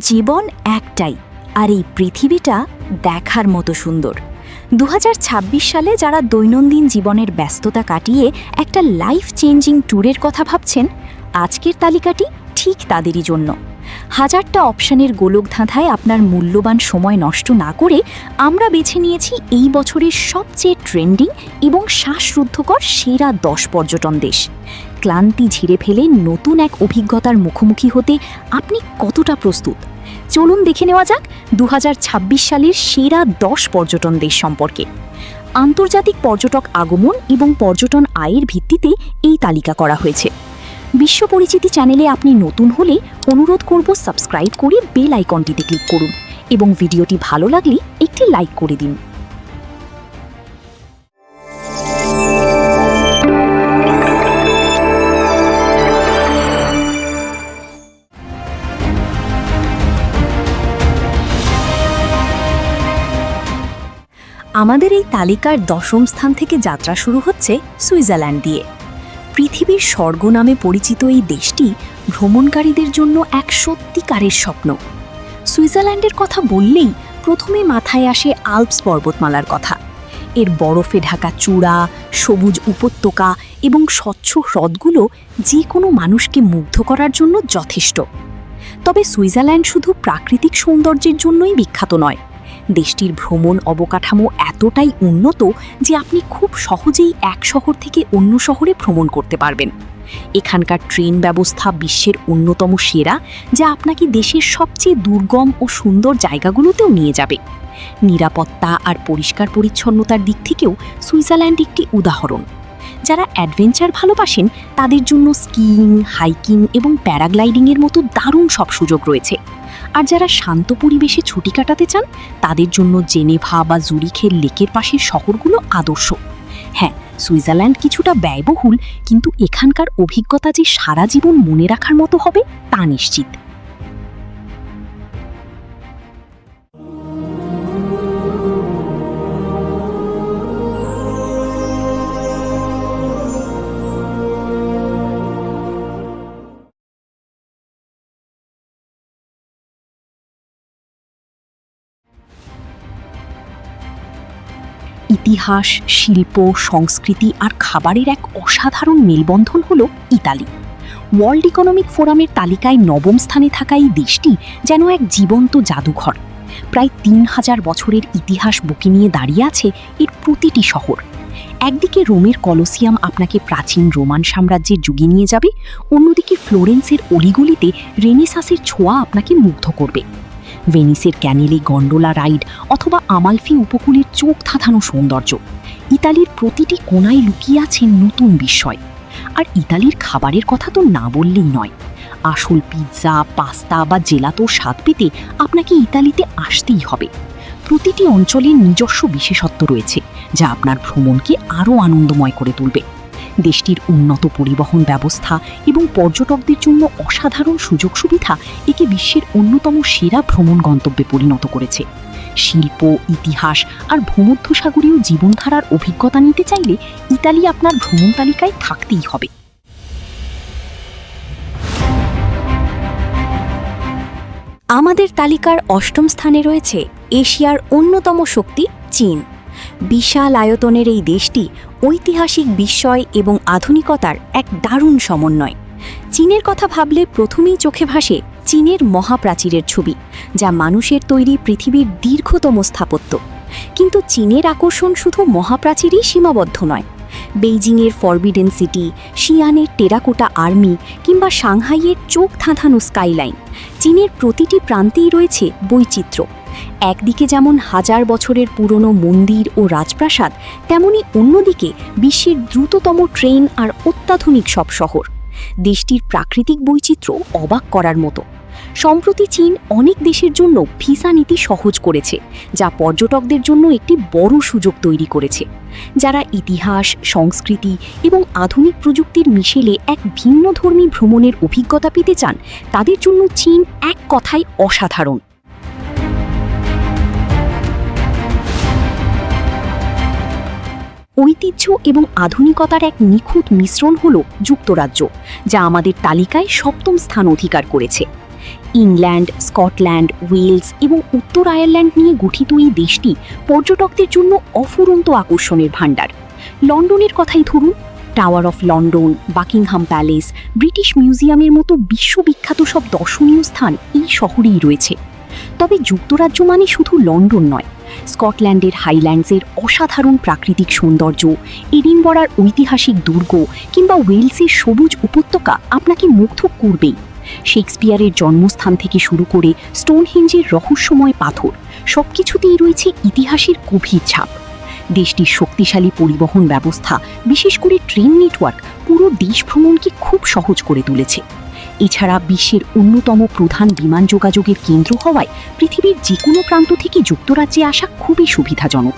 জীবন একটাই, আর এই পৃথিবীটা দেখার মতো সুন্দর। 2026 সালে যারা দৈনন্দিন জীবনের ব্যস্ততা কাটিয়ে একটা লাইফ চেঞ্জিং ট্যুরের কথা ভাবছেন, আজকের তালিকাটি ঠিক তাদেরই জন্য। হাজারটা অপশনের গোলকধাঁধায় আপনার মূল্যবান সময় নষ্ট না করে আমরা বেছে নিয়েছি এই বছরের সবচেয়ে ট্রেন্ডিং এবং শ্বাসরুদ্ধকর সেরা 10 পর্যটন দেশ। ক্লান্তি ঝেড়ে ফেলে নতুন এক অভিজ্ঞতার মুখোমুখি হতে আপনি কতটা প্রস্তুত? চলুন দেখে নেওয়া যাক 2026 সালের সেরা 10 পর্যটন দেশ সম্পর্কে। আন্তর্জাতিক পর্যটক আগমন এবং পর্যটন আয়ের ভিত্তিতে এই তালিকা করা হয়েছে। বিশ্ব পরিচিতি চ্যানেলে আপনি নতুন হলে অনুরোধ করব সাবস্ক্রাইব করে বেল আইকনটিতে ক্লিক করুন এবং ভিডিওটি ভালো লাগলে একটি লাইক করে দিন। আমাদের এই তালিকার 10ম স্থান থেকে যাত্রা শুরু হচ্ছে সুইজারল্যান্ড দিয়ে। পৃথিবীর স্বর্গ নামে পরিচিত এই দেশটি ভ্রমণকারীদের জন্য এক সত্যিকারের স্বপ্ন। সুইজারল্যান্ডের কথা বললেই প্রথমে মাথায় আসে আল্পস পর্বতমালার কথা। এর বরফে ঢাকা চূড়া, সবুজ উপত্যকা এবং স্বচ্ছ হ্রদগুলো যে কোনো মানুষকে মুগ্ধ করার জন্য যথেষ্ট। তবে সুইজারল্যান্ড শুধু প্রাকৃতিক সৌন্দর্যের জন্যই বিখ্যাত নয়। দেশটির ভ্রমণ অবকাঠামো এতটাই উন্নত যে আপনি খুব সহজেই এক শহর থেকে অন্য শহরে ভ্রমণ করতে পারবেন। এখানকার ট্রেন ব্যবস্থা বিশ্বের অন্যতম সেরা, যা আপনাকে দেশের সবচেয়ে দুর্গম ও সুন্দর জায়গাগুলোতেও নিয়ে যাবে। নিরাপত্তা আর পরিষ্কার পরিচ্ছন্নতার দিক থেকেও সুইজারল্যান্ড একটি উদাহরণ। যারা অ্যাডভেঞ্চার ভালোবাসেন তাদের জন্য স্কিইং, হাইকিং এবং প্যারাগ্লাইডিংয়ের মতো দারুণ সব সুযোগ রয়েছে। আর যারা শান্ত পরিবেশে ছুটি কাটাতে চান তাদের জন্য জেনেভা বা জুরিখের লেকের পাশের শহরগুলো আদর্শ। হ্যাঁ, সুইজারল্যান্ড কিছুটা ব্যয়বহুল, কিন্তু এখানকার অভিজ্ঞতা যে সারা জীবন মনে রাখার মতো হবে তা নিশ্চিত। ইতিহাস, শিল্প, সংস্কৃতি আর খাবারের এক অসাধারণ মেলবন্ধন হল ইতালি। ওয়ার্ল্ড ইকোনমিক ফোরামের তালিকায় 9ম স্থানে থাকা এই দেশটি যেন এক জীবন্ত জাদুঘর। প্রায় 3000 বছরের ইতিহাস বুকে নিয়ে দাঁড়িয়ে আছে এর প্রতিটি শহর। একদিকে রোমের কলোসিয়াম আপনাকে প্রাচীন রোমান সাম্রাজ্যের যুগে নিয়ে যাবে, অন্যদিকে ফ্লোরেন্সের অলিগলিতে রেনেসাঁসের ছোঁয়া আপনাকে মুগ্ধ করবে। ভেনিসের ক্যানেলে গন্ডোলা রাইড অথবা আমালফি উপকূলের চোখ ধাঁধানো সৌন্দর্য। ইতালির প্রতিটি কোণায় লুকিয়ে আছে নতুন বিস্ময়। আর ইতালির খাবারের কথা তো না বললেই নয়। আসল পিৎজা, পাস্তা বা জেলাটোর স্বাদ পেতে আপনাকে ইতালিতে আসতেই হবে। প্রতিটি অঞ্চলের নিজস্ব বিশেষত্ব রয়েছে, যা আপনার ভ্রমণকে আরও আনন্দময় করে তুলবে। দেশটির উন্নত পরিবহন ব্যবস্থা এবং পর্যটকদের জন্য অসাধারণ সুযোগ সুবিধা একে বিশ্বের অন্যতম সেরা ভ্রমণ গন্তব্যে পরিণত করেছে। শিল্প, ইতিহাস আর ভূমধ্যসাগরীয় জীবনধারার অভিজ্ঞতা নিতে চাইলে ইতালি আপনার ভ্রমণ তালিকায় থাকতেই হবে। আমাদের তালিকার 8ম স্থানে রয়েছে এশিয়ার অন্যতম শক্তি চীন। বিশাল আয়তনের এই দেশটি ঐতিহাসিক বিস্ময় এবং আধুনিকতার এক দারুণ সমন্বয়। চীনের কথা ভাবলে প্রথমেই চোখে ভাসে চীনের মহাপ্রাচীরের ছবি, যা মানুষের তৈরি পৃথিবীর দীর্ঘতম স্থাপত্য। কিন্তু চীনের আকর্ষণ শুধু মহাপ্রাচীরেই সীমাবদ্ধ নয়। বেইজিংয়ের ফরবিডেন সিটি, শিয়ানের টেরাকোটা আর্মি কিংবা সাংহাইয়ের চোখ ধাঁধানো স্কাইলাইন, চীনের প্রতিটি প্রান্তেই রয়েছে বৈচিত্র্য। একদিকে যেমন হাজার বছরের পুরনো মন্দির ও রাজপ্রাসাদ, তেমনি অন্যদিকে বিশ্বের দ্রুততম ট্রেন আর অত্যাধুনিক সব শহর। দেশটির প্রাকৃতিক বৈচিত্র্য অবাক করার মতো। সম্প্রতি চীন অনেক দেশের জন্য ভিসা নীতি সহজ করেছে, যা পর্যটকদের জন্য একটি বড় সুযোগ তৈরি করেছে। যারা ইতিহাস, সংস্কৃতি এবং আধুনিক প্রযুক্তির মিশেলে এক ভিন্নধর্মী ভ্রমণের অভিজ্ঞতা পেতে চান, তাদের জন্য চীন এক কথায় অসাধারণ। ঐতিহ্য এবং আধুনিকতার এক নিখুঁত মিশ্রণ হল যুক্তরাজ্য, যা আমাদের তালিকায় 7ম স্থান অধিকার করেছে। ইংল্যান্ড, স্কটল্যান্ড, ওয়েলস এবং উত্তর আয়ারল্যান্ড নিয়ে গঠিত এই দেশটি পর্যটকদের জন্য অফুরন্ত আকর্ষণের ভাণ্ডার। লন্ডনের কথাই ধরুন, tower of London, Buckingham palace, British মিউজিয়ামের মতো বিশ্ববিখ্যাত সব দর্শনীয় স্থান এই শহরেই রয়েছে। তবে যুক্তরাজ্য মানে শুধু লন্ডন নয়, স্কটল্যান্ডের হাইল্যান্ডসের অসাধারণ প্রাকৃতিক সৌন্দর্য, এডিনবরার ঐতিহাসিক দুর্গ কিংবা ওয়েলসের সবুজ উপত্যকা আপনাকে মুগ্ধ করবেই। শেক্সপিয়ারের জন্মস্থান থেকে শুরু করে স্টোনহেঞ্জের রহস্যময় পাথর, সবকিছুতেই রয়েছে ইতিহাসের গভীর ছাপ। দেশটির শক্তিশালী পরিবহন ব্যবস্থা, বিশেষ করে ট্রেন নেটওয়ার্ক, পুরো দেশ ভ্রমণকে খুব সহজ করে তুলেছে। এছাড়া বিশ্বের অন্যতম প্রধান বিমান যোগাযোগের কেন্দ্র হওয়ায় পৃথিবীর যে কোনো প্রান্ত থেকে যুক্তরাজ্যে আসা খুবই সুবিধাজনক।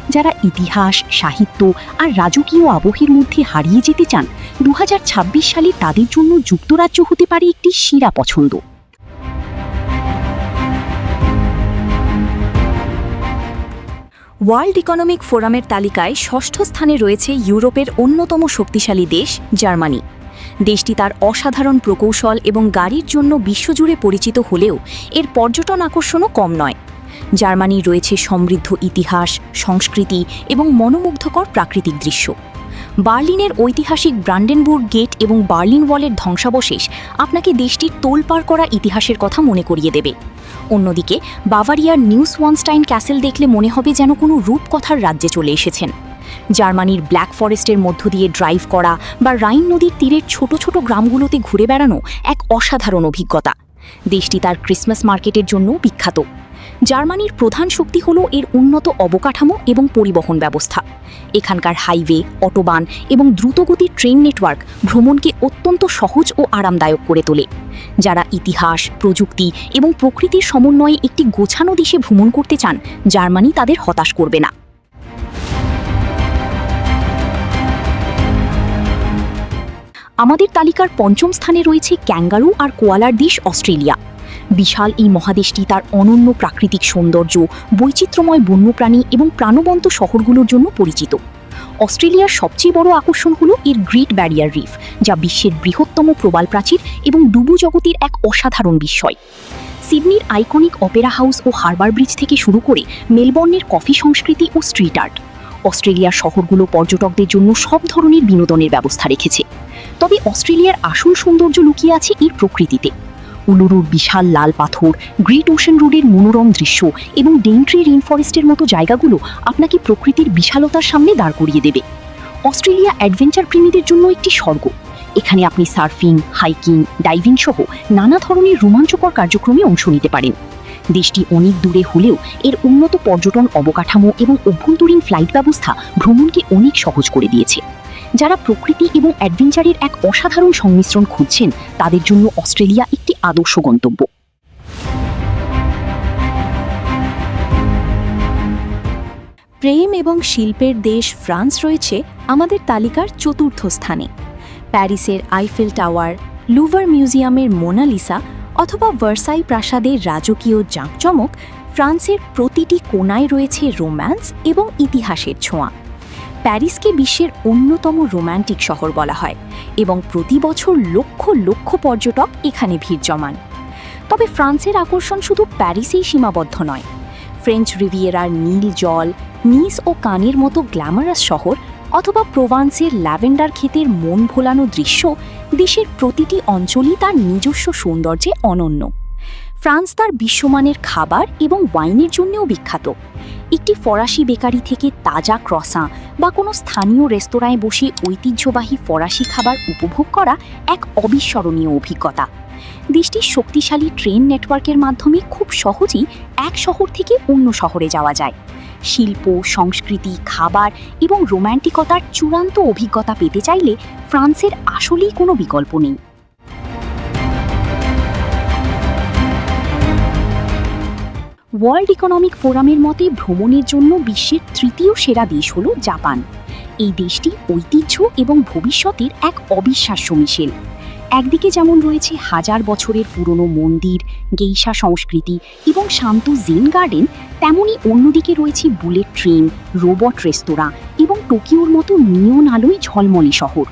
যারা ইতিহাস, সাহিত্য আর রাজকীয় আবহের মধ্যে হারিয়ে যেতে চান, 2026 সালে তাদের জন্য যুক্তরাজ্য হতে পারে একটি সেরা পছন্দ। ওয়ার্ল্ড ইকোনমিক ফোরামের তালিকায় ষষ্ঠ স্থানে রয়েছে ইউরোপের অন্যতম শক্তিশালী দেশ জার্মানি। দেশটি তার অসাধারণ প্রকৌশল এবং গাড়ির জন্য বিশ্বজুড়ে পরিচিত হলেও এর পর্যটন আকর্ষণও কম নয়। জার্মানির রয়েছে সমৃদ্ধ ইতিহাস, সংস্কৃতি এবং মনোমুগ্ধকর প্রাকৃতিক দৃশ্য। বার্লিনের ঐতিহাসিক ব্রান্ডেনবুর্গ গেট এবং বার্লিন ওয়ালের ধ্বংসাবশেষ আপনাকে দেশটির তোলপাড় করা ইতিহাসের কথা মনে করিয়ে দেবে। অন্যদিকে বাভারিয়ার নিউসওয়ানস্টাইন ক্যাসেল দেখলে মনে হবে যেন কোনো রূপকথার রাজ্যে চলে এসেছেন। জার্মানির ব্ল্যাক ফরেস্টের মধ্য দিয়ে ড্রাইভ করা বা রাইন নদীর তীরের ছোট ছোট গ্রামগুলোতে ঘুরে বেড়ানো এক অসাধারণ অভিজ্ঞতা। দেশটি তার ক্রিসমাস মার্কেটের জন্যও বিখ্যাত। জার্মানির প্রধান শক্তি হল এর উন্নত অবকাঠামো এবং পরিবহন ব্যবস্থা। এখানকার হাইওয়ে, অটোবান এবং দ্রুতগতির ট্রেন নেটওয়ার্ক ভ্রমণকে অত্যন্ত সহজ ও আরামদায়ক করে তোলে। যারা ইতিহাস, প্রযুক্তি এবং প্রকৃতির সমন্বয়ে একটি গোছানো দেশে ভ্রমণ করতে চান, জার্মানি তাদের হতাশ করবে না। আমাদের তালিকার পঞ্চম স্থানে রয়েছে ক্যাঙ্গারু আর কোয়ালার দেশ অস্ট্রেলিয়া। বিশাল এই মহাদেশটি তার অনন্য প্রাকৃতিক সৌন্দর্য, বৈচিত্র্যময় বন্যপ্রাণী এবং প্রাণবন্ত শহরগুলোর জন্য পরিচিত। অস্ট্রেলিয়ার সবচেয়ে বড় আকর্ষণ হল এর গ্রেট ব্যারিয়ার রিফ, যা বিশ্বের বৃহত্তম প্রবাল প্রাচীর এবং ডুবো জগতের এক অসাধারণ বিস্ময়। সিডনির আইকনিক অপেরা হাউস ও হারবার ব্রিজ থেকে শুরু করে মেলবর্নের কফি সংস্কৃতি ও স্ট্রিট আর্ট, অস্ট্রেলিয়ার শহরগুলো পর্যটকদের জন্য সব ধরনের বিনোদনের ব্যবস্থা রেখেছে। তবে অস্ট্রেলিয়ার আসল সৌন্দর্য লুকিয়ে আছে এর প্রকৃতিতে। উলুরুর বিশাল লাল পাথর, গ্রেট ওশেন রোডের মনোরম দৃশ্য এবং ডেইনট্রি রেইনফরেস্টের মতো জায়গাগুলো আপনাকে প্রকৃতির বিশালতার সামনে দাঁড় করিয়ে দেবে। অস্ট্রেলিয়া অ্যাডভেঞ্চার প্রেমীদের জন্য একটি স্বর্গ। এখানে আপনি সার্ফিং, হাইকিং, ডাইভিং সহ নানা ধরনের রোমাঞ্চকর কার্যক্রমে অংশ নিতে পারেন। দেশটি অনেক দূরে হলেও এর উন্নত পর্যটন অবকাঠামো এবং অভ্যন্তরীণ ফ্লাইট ব্যবস্থা ভ্রমণকে অনেক সহজ করে দিয়েছে। যারা প্রকৃতি এবং অ্যাডভেঞ্চারের এক অসাধারণ সংমিশ্রণ খুঁজছেন, তাদের জন্য অস্ট্রেলিয়া একটি আদর্শ গন্তব্য। প্রেম এবং শিল্পের দেশ ফ্রান্স রয়েছে আমাদের তালিকার চতুর্থ স্থানে। প্যারিসের আইফেল টাওয়ার, লুভার মিউজিয়ামের মোনালিসা অথবা ভার্সাই প্রাসাদের রাজকীয় জাঁকজমক, ফ্রান্সের প্রতিটি কোণায় রয়েছে রোম্যান্স এবং ইতিহাসের ছোঁয়া। প্যারিসকে বিশ্বের অন্যতম রোম্যান্টিক শহর বলা হয় এবং প্রতি বছর লক্ষ লক্ষ পর্যটক এখানে ভিড় জমান। তবে ফ্রান্সের আকর্ষণ শুধু প্যারিসেই সীমাবদ্ধ নয়। ফ্রেঞ্চ রিভিয়েরার নীল জল, নিস ও কানের মতো গ্ল্যামারাস শহর অথবা প্রোভান্সের ল্যাভেন্ডার ক্ষেতের মন ভোলানো দৃশ্য, দেশের প্রতিটি অঞ্চলই তার নিজস্ব সৌন্দর্যে অনন্য। ফ্রান্স তার বিশ্বমানের খাবার এবং ওয়াইনের জন্যও বিখ্যাত। একটি ফরাসি বেকারি থেকে তাজা ক্রসাঁ বা কোনো স্থানীয় রেস্তোরাঁয় বসে ঐতিহ্যবাহী ফরাসি খাবার উপভোগ করা এক অবিস্মরণীয় অভিজ্ঞতা। দেশটির শক্তিশালী ট্রেন নেটওয়ার্কের মাধ্যমে খুব সহজেই এক শহর থেকে অন্য শহরে যাওয়া যায়। শিল্প, সংস্কৃতি, খাবার এবং রোম্যান্টিকতার চূড়ান্ত অভিজ্ঞতা পেতে চাইলে ফ্রান্সের আসলেই কোনো বিকল্প নেই। ওয়ার্ল্ড ইকোনমিক ফোরামের মতে ভ্রমণের জন্য বিশ্বের তৃতীয় সেরা দেশ হল জাপান। এই দেশটি ঐতিহ্য এবং ভবিষ্যতের এক অবিশ্বাস্য মিশেল। একদিকে যেমন রয়েছে হাজার বছরের পুরনো মন্দির, গেইশা সংস্কৃতি এবং শান্ত জেন গার্ডেন, তেমনি অন্যদিকে রয়েছে বুলেট ট্রেন, রোবট রেস্তোরাঁ এবং টোকিওর মতো নিয়ন আলোয় ঝলমলে শহর।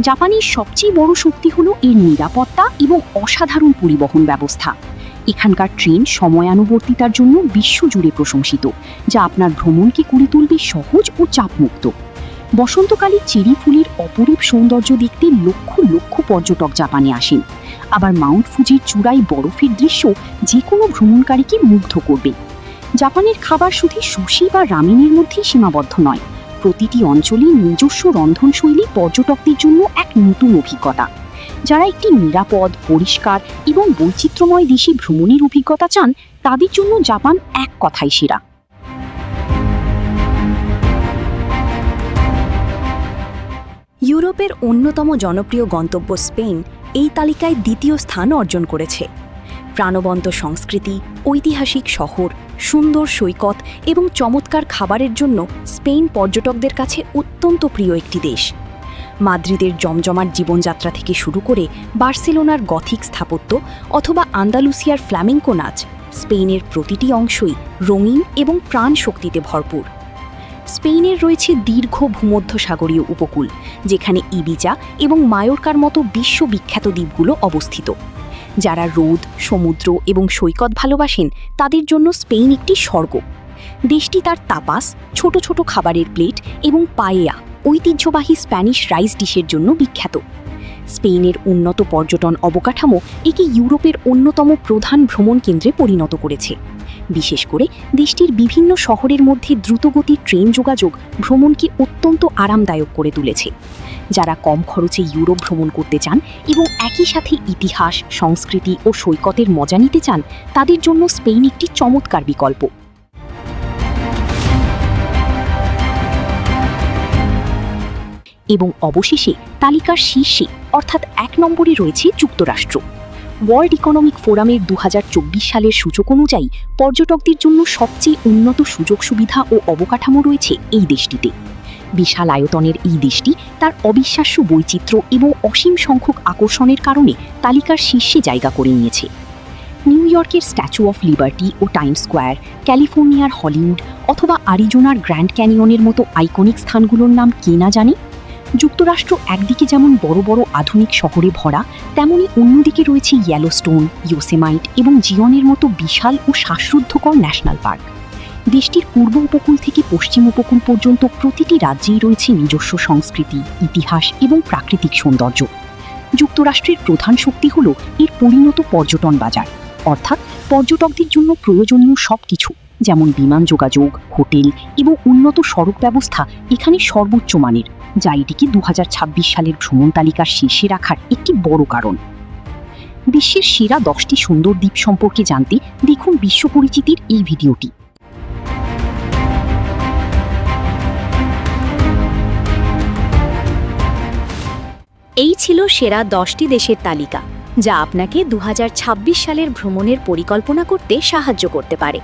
জাপানের সবচেয়ে বড় শক্তি হলো এর নিরাপত্তা এবং অসাধারণ পরিবহন ব্যবস্থা। এখানকার ট্রেন সময়ানুবর্তিতার জন্য বিশ্বজুড়ে প্রশংসিত, যা আপনার ভ্রমণকে করে তুলবে সহজ ও চাপমুক্ত। বসন্তকালে চেরি ফুলের অপরূপ সৌন্দর্য দেখতে লক্ষ লক্ষ পর্যটক জাপানে আসেন। আবার মাউন্ট ফুজির চূড়ায় বরফের দৃশ্য যে কোনো ভ্রমণকারীকে মুগ্ধ করবে। জাপানের খাবার শুধু সুশি বা রামেনের মধ্যেই সীমাবদ্ধ নয়, প্রতিটি অঞ্চলে নিজস্ব রন্ধনশৈলী পর্যটকদের জন্য এক নতুন অভিজ্ঞতা। যারা একটি নিরাপদ, পরিষ্কার এবং বৈচিত্র্যময় দেশে ভ্রমণের অভিজ্ঞতা চান, তাদের জন্য জাপান এক কথাই সেরা। ইউরোপের অন্যতম জনপ্রিয় গন্তব্য স্পেন এই তালিকায় দ্বিতীয় স্থান অর্জন করেছে। প্রাণবন্ত সংস্কৃতি, ঐতিহাসিক শহর, সুন্দর সৈকত এবং চমৎকার খাবারের জন্য স্পেন পর্যটকদের কাছে অত্যন্ত প্রিয় একটি দেশ। মাদ্রিদের জমজমাট জীবনযাত্রা থেকে শুরু করে বার্সেলোনার গথিক স্থাপত্য অথবা আন্দালুসিয়ার ফ্ল্যামেঙ্কো নাচ, স্পেনের প্রতিটি অংশই রঙিন এবং প্রাণ শক্তিতে ভরপুর। স্পেনের রয়েছে দীর্ঘ ভূমধ্যসাগরীয় উপকূল, যেখানে ইবিজা এবং মায়োরকার মতো বিশ্ববিখ্যাত দ্বীপগুলো অবস্থিত। যারা রোদ, সমুদ্র এবং সৈকত ভালোবাসেন, তাদের জন্য স্পেন একটি স্বর্গ। দেশটি তার তাপাস, ছোট ছোট খাবারের প্লেট এবং পায়েয়া, ঐতিহ্যবাহী স্প্যানিশ রাইস ডিশের জন্য বিখ্যাত। স্পেনের উন্নত পর্যটন অবকাঠামো একে ইউরোপের অন্যতম প্রধান ভ্রমণ কেন্দ্রে পরিণত করেছে। বিশেষ করে দেশটির বিভিন্ন শহরের মধ্যে দ্রুতগতির ট্রেন যোগাযোগ ভ্রমণকে অত্যন্ত আরামদায়ক করে তুলেছে। যারা কম খরচে ইউরোপ ভ্রমণ করতে চান এবং একই সাথে ইতিহাস, সংস্কৃতি ও সৈকতের মজা নিতে চান, তাদের জন্য স্পেন একটি চমৎকার বিকল্প। এবং অবশেষে তালিকার শীর্ষে অর্থাৎ 1 নম্বরে রয়েছে যুক্তরাষ্ট্র। ওয়ার্ল্ড ইকোনমিক ফোরামের 2024 সালের সূচক অনুযায়ী পর্যটকদের জন্য সবচেয়ে উন্নত সুযোগ সুবিধা ও অবকাঠামো রয়েছে এই দেশটিতে। বিশাল আয়তনের এই দেশটি তার অবিশ্বাস্য বৈচিত্র্য এবং অসীম সংখ্যক আকর্ষণের কারণে তালিকার শীর্ষে জায়গা করে নিয়েছে। নিউ ইয়র্কের স্ট্যাচু অফ লিবার্টি ও টাইমস স্কোয়ার, ক্যালিফোর্নিয়ার হলিউড অথবা আরিজোনার গ্র্যান্ড ক্যানিয়নের মতো আইকনিক স্থানগুলোর নাম কে না জানে। যুক্তরাষ্ট্র একদিকে যেমন বড় বড় আধুনিক শহরে ভরা, তেমনি অন্যদিকে রয়েছে ইয়েলোস্টোন, ইয়োসেমাইট এবং জিয়নের মতো বিশাল ও শ্বাসরুদ্ধকর ন্যাশনাল পার্ক। দেশটির পূর্ব উপকূল থেকে পশ্চিম উপকূল পর্যন্ত প্রতিটি রাজ্যেই রয়েছে নিজস্ব সংস্কৃতি, ইতিহাস এবং প্রাকৃতিক সৌন্দর্য। যুক্তরাষ্ট্রের প্রধান শক্তি হল এর পরিণত পর্যটন বাজার, অর্থাৎ পর্যটকদের জন্য প্রয়োজনীয় সবকিছু, যেমন বিমান যোগাযোগ, হোটেল এবং উন্নত সড়ক ব্যবস্থা এখানে সর্বোচ্চ মানের, যা এটিকে 2026 সালের ভ্রমণ তালিকার শীর্ষে রাখার একটি বড় কারণ। বিশ্বের সেরা 10টি সুন্দর দ্বীপ সম্পর্কে জানতে দেখুন বিশ্ব পরিচিতির এই ভিডিওটি। এই ছিল সেরা 10টি দেশের তালিকা, যা আপনাকে 2026 সালের ভ্রমণের পরিকল্পনা করতে সাহায্য করতে পারে।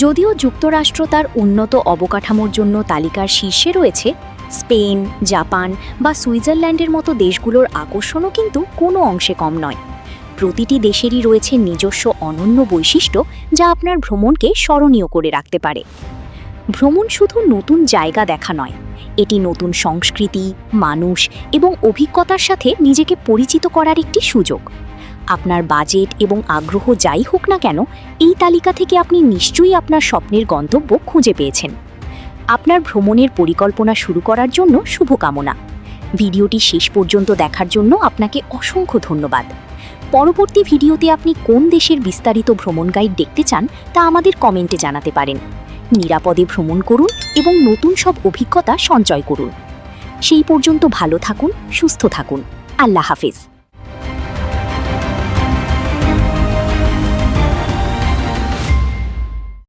যদিও যুক্তরাষ্ট্র তার উন্নত অবকাঠামোর জন্য তালিকার শীর্ষে রয়েছে, স্পেন, জাপান বা সুইজারল্যান্ডের মতো দেশগুলোর আকর্ষণও কিন্তু কোনো অংশে কম নয়। প্রতিটি দেশেরই রয়েছে নিজস্ব অনন্য বৈশিষ্ট্য, যা আপনার ভ্রমণকে স্মরণীয় করে রাখতে পারে। ভ্রমণ শুধু নতুন জায়গা দেখা নয়, এটি নতুন সংস্কৃতি, মানুষ এবং অভিজ্ঞতার সাথে নিজেকে পরিচিত করার একটি সুযোগ। আপনার বাজেট এবং আগ্রহ যাই হোক না কেন, এই তালিকা থেকে আপনি নিশ্চয়ই আপনার স্বপ্নের গন্তব্য খুঁজে পেয়েছেন। আপনার ভ্রমণের পরিকল্পনা শুরু করার জন্য শুভকামনা। ভিডিওটি শেষ পর্যন্ত দেখার জন্য আপনাকে অসংখ্য ধন্যবাদ। পরবর্তী ভিডিওতে আপনি কোন দেশের বিস্তারিত ভ্রমণ গাইড দেখতে চান তা আমাদের কমেন্টে জানাতে পারেন। নিরাপদে ভ্রমণ করুন এবং নতুন সব অভিজ্ঞতা সঞ্চয় করুন। সেই পর্যন্ত ভালো থাকুন, সুস্থ থাকুন। আল্লাহ হাফেজ।